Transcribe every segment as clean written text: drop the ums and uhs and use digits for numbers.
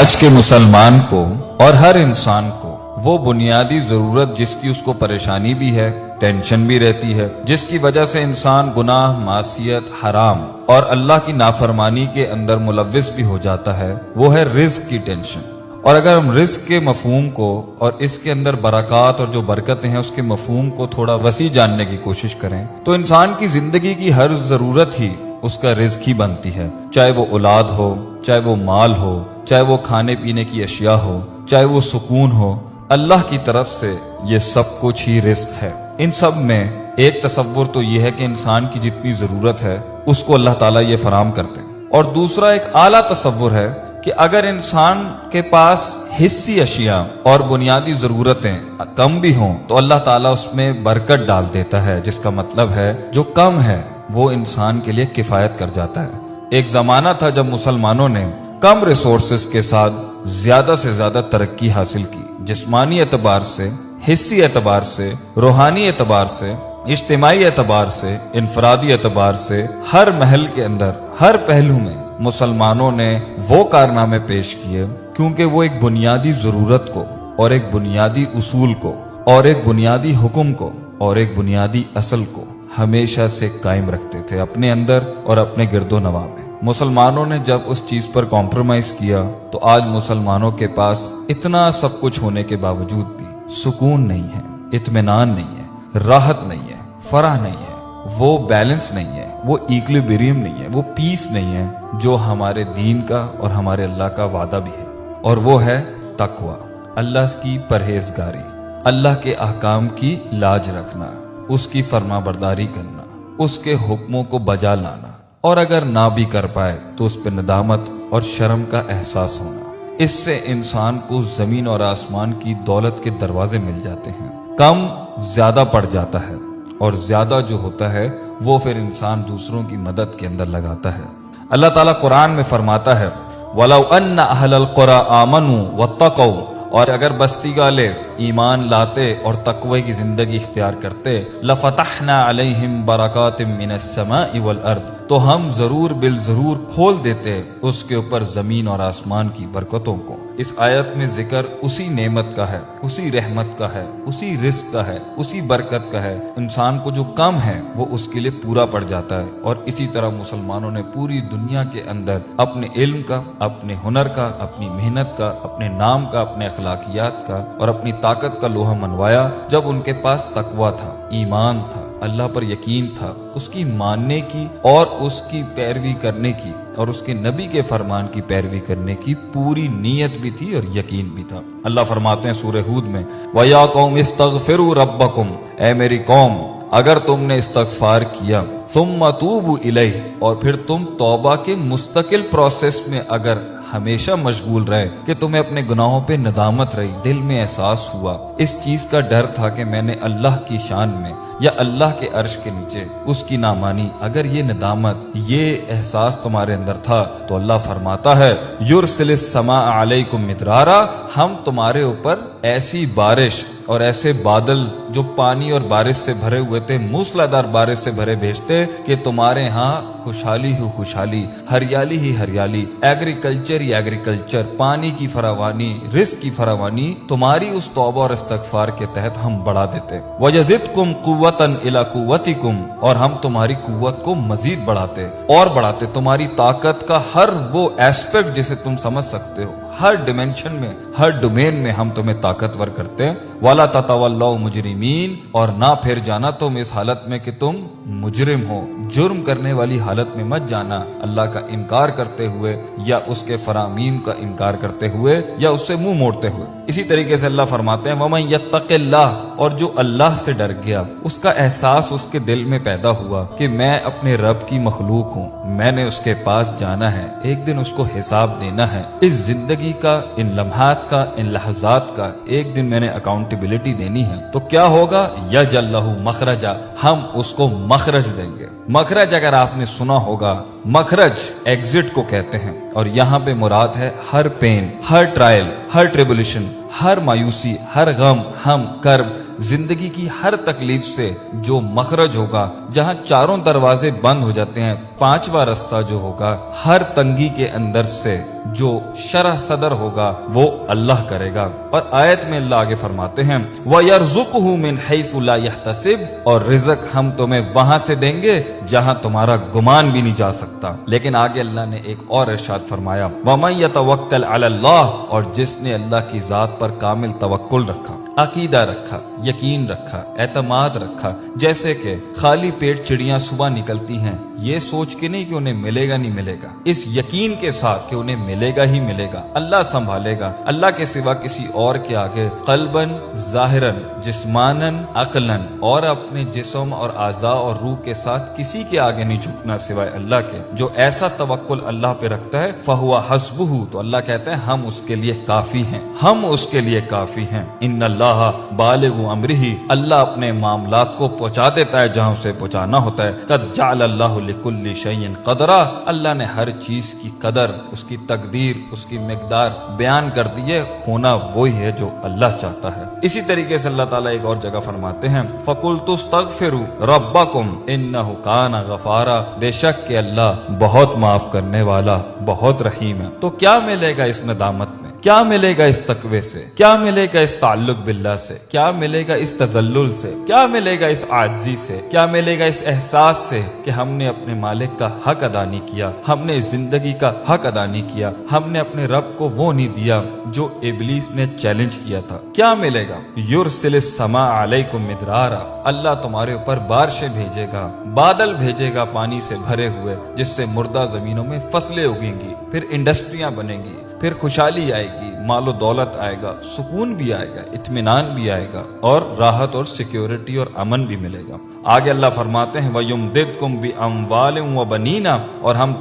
آج کے مسلمان کو اور ہر انسان کو وہ بنیادی ضرورت جس کی اس کو پریشانی بھی ہے، ٹینشن بھی رہتی ہے، جس کی وجہ سے انسان گناہ، معصیت، حرام اور اللہ کی نافرمانی کے اندر ملوث بھی ہو جاتا ہے، وہ ہے رزق کی ٹینشن۔ اور اگر ہم رزق کے مفہوم کو اور اس کے اندر برکات اور جو برکتیں ہیں اس کے مفہوم کو تھوڑا وسیع جاننے کی کوشش کریں تو انسان کی زندگی کی ہر ضرورت ہی اس کا رزق ہی بنتی ہے، چاہے وہ اولاد ہو، چاہے وہ مال ہو، چاہے وہ کھانے پینے کی اشیاء ہو، چاہے وہ سکون ہو، اللہ کی طرف سے یہ سب کچھ ہی رزق ہے۔ ان سب میں ایک تصور تو یہ ہے کہ انسان کی جتنی ضرورت ہے اس کو اللہ تعالیٰ یہ فراہم کرتے ہیں، اور دوسرا ایک اعلیٰ تصور ہے کہ اگر انسان کے پاس حصی اشیاء اور بنیادی ضرورتیں کم بھی ہوں تو اللہ تعالیٰ اس میں برکت ڈال دیتا ہے، جس کا مطلب ہے جو کم ہے وہ انسان کے لیے کفایت کر جاتا ہے۔ ایک زمانہ تھا جب مسلمانوں نے کم ریسورسز کے ساتھ زیادہ سے زیادہ ترقی حاصل کی، جسمانی اعتبار سے، حصی اعتبار سے، روحانی اعتبار سے، اجتماعی اعتبار سے، انفرادی اعتبار سے، ہر محل کے اندر، ہر پہلو میں مسلمانوں نے وہ کارنامے پیش کیے کیونکہ وہ ایک بنیادی ضرورت کو اور ایک بنیادی اصول کو اور ایک بنیادی حکم کو اور ایک بنیادی اصل کو ہمیشہ سے قائم رکھتے تھے اپنے اندر اور اپنے گرد و نواح میں۔ مسلمانوں نے جب اس چیز پر کمپرومائز کیا تو آج مسلمانوں کے پاس اتنا سب کچھ ہونے کے باوجود بھی سکون نہیں ہے، اطمینان نہیں ہے، راحت نہیں ہے، فرح نہیں ہے، وہ بیلنس نہیں ہے، وہ ایکولیبریم نہیں ہے، وہ پیس نہیں ہے جو ہمارے دین کا اور ہمارے اللہ کا وعدہ بھی ہے، اور وہ ہے تقوی، اللہ کی پرہیزگاری، اللہ کے احکام کی لاج رکھنا، اس کی فرما برداری کرنا، اس کے حکموں کو بجا لانا، اور اگر نہ بھی کر پائے تو اس پہ ندامت اور شرم کا احساس ہونا۔ اس سے انسان کو زمین اور آسمان کی دولت کے دروازے مل جاتے ہیں۔ کم زیادہ پڑ جاتا ہے اور زیادہ جو ہوتا ہے وہ پھر انسان دوسروں کی مدد کے اندر لگاتا ہے۔ اللہ تعالیٰ قرآن میں فرماتا ہے وَلَوْ أَنَّ أَهْلَ الْقُرَىٰ آمَنُوا وَاتَّقَوْا، اور اگر بستی والے ایمان لاتے اور تقوی کی زندگی اختیار کرتے لَفَتَحْنَا عَلَيْهِمْ بَرَكَاتٍ مِّنَ السَّمَاءِ وَالْأَرْضِ، تو ہم ضرور بالضرور کھول دیتے اس کے اوپر زمین اور آسمان کی برکتوں کو۔ اس آیت میں ذکر اسی نعمت کا ہے، اسی رحمت کا ہے، اسی رزق کا ہے، اسی برکت کا ہے۔ انسان کو جو کم ہے وہ اس کے لیے پورا پڑ جاتا ہے، اور اسی طرح مسلمانوں نے پوری دنیا کے اندر اپنے علم کا، اپنے ہنر کا، اپنی محنت کا، اپنے نام کا، اپنے اخلاقیات کا اور اپنی طاقت کا لوہا منوایا جب ان کے پاس تقوی تھا، ایمان تھا، اللہ پر یقین تھا، اس کی ماننے کی اور اس کی پیروی کرنے کی اور اس کے نبی کے فرمان کی پیروی کرنے کی پوری نیت بھی تھی اور یقین بھی تھا۔ اللہ فرماتے ہیں سورہ ہود میں وَيَا قَوْمِ اسْتَغْفِرُوا رَبَّكُمْ، اے میری قوم اگر تم نے استغفار کیا، ثُمَّ تُوبُوا إِلَيْهِ، اور پھر تم توبہ کے مستقل پروسیس میں اگر ہمیشہ مشغول رہے کہ تمہیں اپنے گناہوں پہ ندامت رہی، دل میں احساس ہوا، اس چیز کا ڈر تھا کہ میں نے اللہ کی شان میں یا اللہ کے عرش کے نیچے اس کی نامانی، اگر یہ ندامت، یہ احساس تمہارے اندر تھا تو اللہ فرماتا ہے یرسل السماء علیکم مدرارا، ہم تمہارے اوپر ایسی بارش اور ایسے بادل جو پانی اور بارش سے بھرے ہوئے تھے، موسلادھار بارش سے بھرے بھیجتے کہ تمہارے ہاں خوشحالی ہی خوشحالی، ہریالی ہی ہریالی، ایگریکلچر ہی ایگریکلچر، پانی کی فراوانی، رزق کی فراوانی تمہاری اس توبہ اور استغفار کے تحت ہم بڑھا دیتے۔ وَيَزِدْكُمْ قُوَّةً إِلَىٰ قُوَّتِكُمْ، اور ہم تمہاری قوت کو مزید بڑھاتے اور بڑھاتے، تمہاری طاقت کا ہر وہ ایسپیکٹ جسے تم سمجھ سکتے ہو، ہر ڈیمنشن میں، ہر ڈومین میں ہم تمہیں طاقتور کرتے۔ وَلَا تَتَوَلَّوْا مُجْرِمِينَ، اور نہ پھر جانا تم اس حالت میں کہ تم مجرم ہو، جرم کرنے والی حالت میں مت جانا، اللہ کا انکار کرتے ہوئے یا اس کے فرامین کا انکار کرتے ہوئے یا اس سے منہ موڑتے ہوئے۔ اسی طریقے سے اللہ فرماتے ہیں وَمَن يَتَّقِ اللَّهَ، اور جو اللہ سے ڈر گیا، اس کا احساس اس کے دل میں پیدا ہوا کہ میں اپنے رب کی مخلوق ہوں، میں نے اس کے پاس جانا ہے، ایک دن اس کو حساب دینا ہے، اس زندگی کا، ان لمحات کا، ان لحظات کا ایک دن میں نے اکاؤنٹیبلٹی دینی ہے، تو کیا ہوگا؟ یجعل لہ مخرجا، ہم اس کو مخرج دیں گے۔ مخرج اگر آپ نے سنا ہوگا، مخرج ایگزٹ کو کہتے ہیں، اور یہاں پہ مراد ہے ہر پین، ہر ٹرائل، ہر ٹریبولیشن، ہر مایوسی، ہر غم، ہم کرب، زندگی کی ہر تکلیف سے جو مخرج ہوگا، جہاں چاروں دروازے بند ہو جاتے ہیں، پانچواں رستہ جو ہوگا، ہر تنگی کے اندر سے جو شرح صدر ہوگا وہ اللہ کرے گا۔ اور آیت میں اللہ آگے فرماتے ہیں وَيَرْزُقُهُ مِنْ حَيْثُ لَا يَحْتَسِبُ، اور رزق ہم تمہیں وہاں سے دیں گے جہاں تمہارا گمان بھی نہیں جا سکتا۔ لیکن آگے اللہ نے ایک اور ارشاد فرمایا وَمَن يَتَوَكَّلْ عَلَى اللَّهِ، اور جس نے اللہ کی ذات پر کامل توکل رکھا، عقیدہ رکھا، یقین رکھا، اعتماد رکھا، جیسے کہ خالی پیٹ چڑیاں صبح نکلتی ہیں یہ سوچ کے نہیں کہ انہیں ملے گا نہیں ملے گا، اس یقین کے ساتھ کہ انہیں ملے گا ہی ملے گا، اللہ سنبھالے گا، اللہ کے سوا کسی اور کے آگے قلباً ظاہراً جسماناً عقلاً اور اپنے جسم اور اعضاء اور روح کے ساتھ کسی کے آگے نہیں جھکنا سوائے اللہ کے۔ جو ایسا توکل اللہ پہ رکھتا ہے فَهُوَ حَسْبُهُ، تو اللہ کہتے ہیں ہم اس کے لیے کافی ہیں، ہم اس کے لیے کافی ہیں۔ ان اللہ بالغ امرہ، اللہ اپنے معاملات کو پہنچا دیتا ہے جہاں اسے پہنچانا ہوتا ہے۔ قد جعل اللہ لکل شیء قدرا، اللہ نے ہر چیز کی قدر، اس کی تقدیر، اس کی مقدار بیان کر دی ہے، ہونا وہی ہے جو اللہ چاہتا ہے۔ اسی طریقے سے اللہ تعالیٰ ایک اور جگہ فرماتے ہیں فَقُلْتُ اسْتَغْفِرُوا رَبَّكُمْ إِنَّهُ كَانَ غَفَارًا، بے شک کہ اللہ بہت معاف کرنے والا، بہت رحیم ہے۔ تو کیا ملے گا اس ندامت میں؟ کیا ملے گا اس تقوی سے؟ کیا ملے گا اس تعلق باللہ سے؟ کیا ملے گا اس تذلل سے؟ کیا ملے گا اس عاجزی سے؟ کیا ملے گا اس احساس سے کہ ہم نے اپنے مالک کا حق ادا نہیں کیا، ہم نے زندگی کا حق ادا نہیں کیا، ہم نے اپنے رب کو وہ نہیں دیا جو ابلیس نے چیلنج کیا تھا؟ کیا ملے گا؟ یرسل السماء علیکم مدرارا، اللہ تمہارے اوپر بارشیں بھیجے گا، بادل بھیجے گا پانی سے بھرے ہوئے، جس سے مردہ زمینوں میں فصلیں اگیں گی، پھر انڈسٹریاں بنیں گی، پھر خوشحالی آئے گی، مال و دولت آئے گا، سکون بھی آئے گا، اطمینان بھی آئے گا، اور راحت اور سیکیورٹی اور امن بھی ملے گا۔ آگے اللہ فرماتے ہیں وَيُمْدِدْكُمْ بِأَمْوَالٍ وَبَنِينَ، اور ہم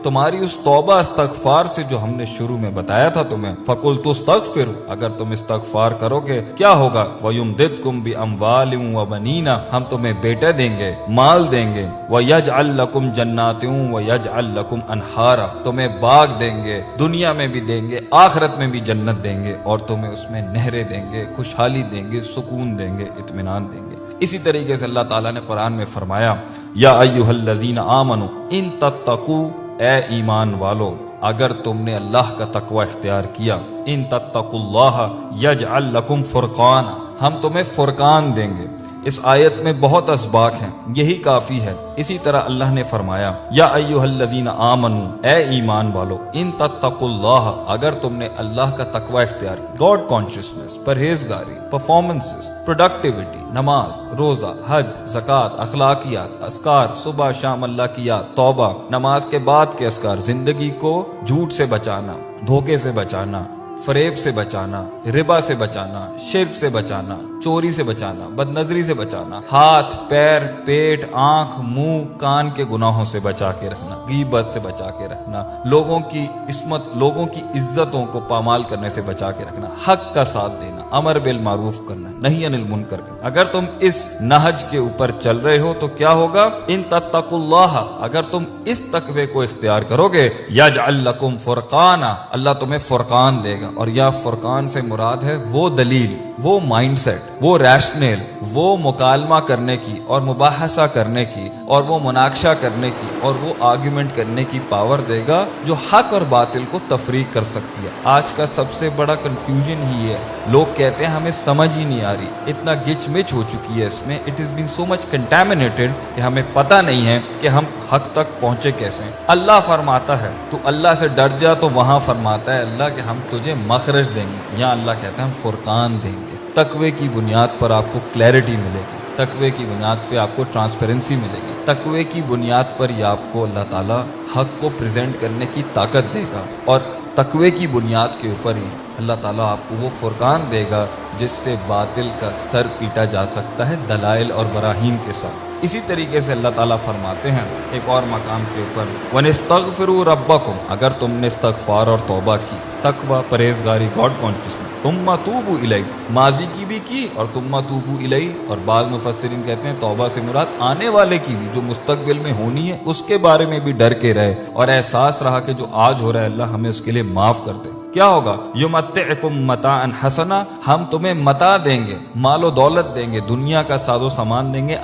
تمہاری اس توبہ استغفار سے جو ہم نے شروع میں بتایا تھا تمہیں، فَقُلْتُ اسْتَغْفِرُوا، اگر تم استغفار کرو گے کیا ہوگا؟ وَيُمْدِدْكُمْ بِأَمْوَالٍ وَبَنِينَ، ہم تمہیں بیٹے دیں گے، مال دیں گے، وَيَجْعَلْ لَكُمْ جَنَّاتٍ وَيَجْعَلْ لَكُمْ أَنْهَارًا، تمہیں باغ دیں گے، دنیا میں بھی دیں گے، آخرت میں بھی جنت دیں گے، اور تمہیں اس میں نہریں دیں گے، خوشحالی دیں گے، سکون دیں گے، اطمینان دیں گے۔ اسی طریقے سے اللہ تعالیٰ نے قرآن میں فرمایا یا ایھا الذین آمنوا ان تتقوا، اے ایمان والو اگر تم نے اللہ کا تقوی اختیار کیا، ان تتقوا اللہ یجعل لکم فرقانا، ہم تمہیں فرقان دیں گے۔ اس آیت میں بہت اسباق ہیں، یہی کافی ہے۔ اسی طرح اللہ نے فرمایا یا ایھا الذین آمنوا، اے ایمان والو ان تتقوا اللہ، اگر تم نے اللہ کا تقوی اختیار، گاڈ کانشسنس، پرہیزگاری، پرفارمنسز، پروڈکٹیوٹی، نماز، روزہ، حج، زکوٰۃ، اخلاقیات، اذکار، صبح شام اللہ کی یاد، توبہ، نماز کے بعد کے اذکار، زندگی کو جھوٹ سے بچانا، دھوکے سے بچانا، فریب سے بچانا، ربا سے بچانا، شرک سے بچانا، چوری سے بچانا، بد نظری سے بچانا، ہاتھ، پیر، پیٹ، آنکھ، منہ، کان کے گناہوں سے بچا کے رکھنا، غیبت سے بچا کے رکھنا، لوگوں کی عصمت، لوگوں کی عزتوں کو پامال کرنے سے بچا کے رکھنا، حق کا ساتھ دینا، امر بالمعروف کرنا، نہی عن المنکر کرنا۔ اگر تم اس نہج کے اوپر چل رہے ہو تو کیا ہوگا؟ ان تتقوا اللہ، اگر تم اس تقوی کو اختیار کرو گے، یجعل لکم فرقانا، اللہ تمہیں فرقان دے گا۔ اور یا فرقان سے مراد ہے وہ دلیل، وہ مائنڈ سیٹ، وہ ریشنل، وہ مکالمہ کرنے کی اور مباحثہ کرنے کی اور وہ مناقشہ کرنے کی اور وہ آرگیومنٹ کرنے کی پاور دے گا جو حق اور باطل کو تفریق کر سکتی ہے۔ آج کا سب سے بڑا کنفیوژن ہی ہے، لوگ کہتے ہیں ہمیں سمجھ ہی نہیں آ رہی، اتنا گچ مچ ہو چکی ہے اس میں، it is been so much contaminated کہ ہمیں پتہ نہیں ہے کہ ہم حق تک پہنچے کیسے۔ اللہ فرماتا ہے تو اللہ سے ڈر جا، تو وہاں فرماتا ہے اللہ کہ ہم تجھے مخرج دیں گے، یہاں اللہ کہتا ہے ہم فرقان دیں گے۔ تقوی کی بنیاد پر آپ کو کلیئرٹی ملے گی، تقوی کی بنیاد پہ آپ کو ٹرانسپیرنسی ملے گی، تقوی کی بنیاد پر ہی آپ کو اللہ تعالیٰ حق کو پریزنٹ کرنے کی طاقت دے گا، اور تقوی کی بنیاد کے اوپر ہی اللہ تعالیٰ آپ کو وہ فرقان دے گا جس سے باطل کا سر پیٹا جا سکتا ہے دلائل اور براہین کے ساتھ۔ اسی طریقے سے اللہ تعالیٰ فرماتے ہیں ایک اور مقام کے اوپر وَنِسْتَغْفِرُوا رَبَّكُمْ، اگر تم نے استغفار اور توبہ کی، تقوی، پرہیزگاری، گاڈ کانشسنس، ثُمَّ تُوبُوا إِلَيْهِ، ماضی کی بھی کی اور ثُمَّ تُوبُوا إِلَيْهِ، اور بعض مفسرین کہتے ہیں توبہ سے مراد آنے والے کی بھی، جو مستقبل میں ہونی ہے اس کے بارے میں بھی ڈر کے رہے اور احساس رہا کہ جو آج ہو رہا ہے اللہ ہمیں اس کے لیے معاف کر دے۔ کیا ہوگا؟ یمتعکم متاعا حسنا، ہم تمہیں متاع دیں گے، مال و دولت دیں گے، دنیا کا ساز و سامان دیں گے،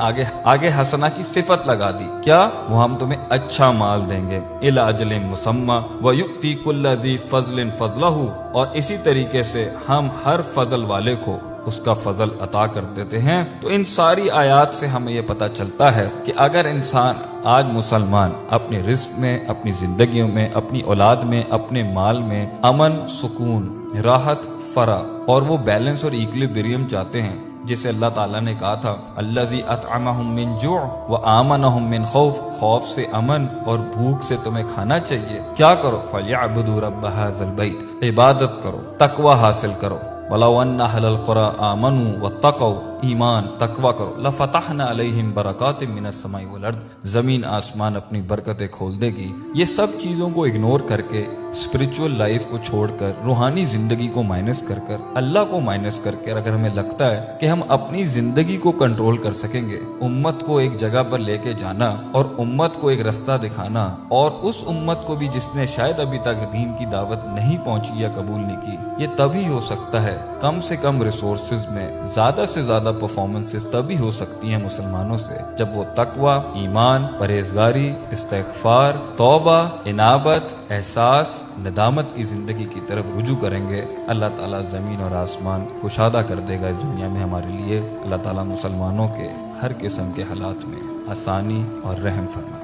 آگے حسنا کی صفت لگا دی، کیا؟ وہ ہم تمہیں اچھا مال دیں گے، الی اجل مسمی ویؤتی کل ذی فضل فضلہ، اور اسی طریقے سے ہم ہر فضل والے کو اس کا فضل عطا کر دیتے ہیں۔ تو ان ساری آیات سے ہمیں یہ پتہ چلتا ہے کہ اگر انسان آج مسلمان اپنے رزق میں، اپنی زندگیوں میں، اپنی اولاد میں، اپنے مال میں امن، سکون، راحت، فرح اور وہ بیلنس اور ایکولیبریم چاہتے ہیں جسے اللہ تعالیٰ نے کہا تھا الذی اطعمہم من جوع وآمنہم من خوف، خوف سے امن اور بھوک سے تمہیں کھانا چاہیے، کیا کرو؟ فلیعبدوا رب ھذا البیت، عبادت کرو، تقوی حاصل کرو۔ وَلَوْ أَنَّ أَهْلَ الْقُرَىٰ آمَنُوا وَاتَّقَوْا، ایمان تقوی کرو، لَفَتَحْنَا عَلَيْهِمْ بَرَكَاتٍ مِّنَ السَّمَاءِ وَالْأَرْضِ، زمین آسمان اپنی برکتیں کھول دے گی۔ یہ سب چیزوں کو اگنور کر کے، اسپرچول لائف کو چھوڑ کر، روحانی زندگی کو مائنس کر کر، اللہ کو مائنس کر کے اگر ہمیں لگتا ہے کہ ہم اپنی زندگی کو کنٹرول کر سکیں گے، امت کو ایک جگہ پر لے کے جانا اور امت کو ایک رستہ دکھانا، اور اس امت کو بھی جس نے شاید ابھی تک دین کی دعوت نہیں پہنچی یا قبول نہیں کی، یہ تبھی ہو سکتا ہے کم سے کم ریسورسز میں زیادہ سے زیادہ پرفارمنسز تبھی ہو سکتی ہیں مسلمانوں سے جب وہ تقوی، ایمان، پرہیزگاری، استغفار، توبہ، انابت، احساس، ندامت کی زندگی کی طرف رجوع کریں گے۔ اللہ تعالیٰ زمین اور آسمان کشادہ کر دے گا اس دنیا میں ہمارے لیے۔ اللہ تعالیٰ مسلمانوں کے ہر قسم کے حالات میں آسانی اور رحم فرمائے۔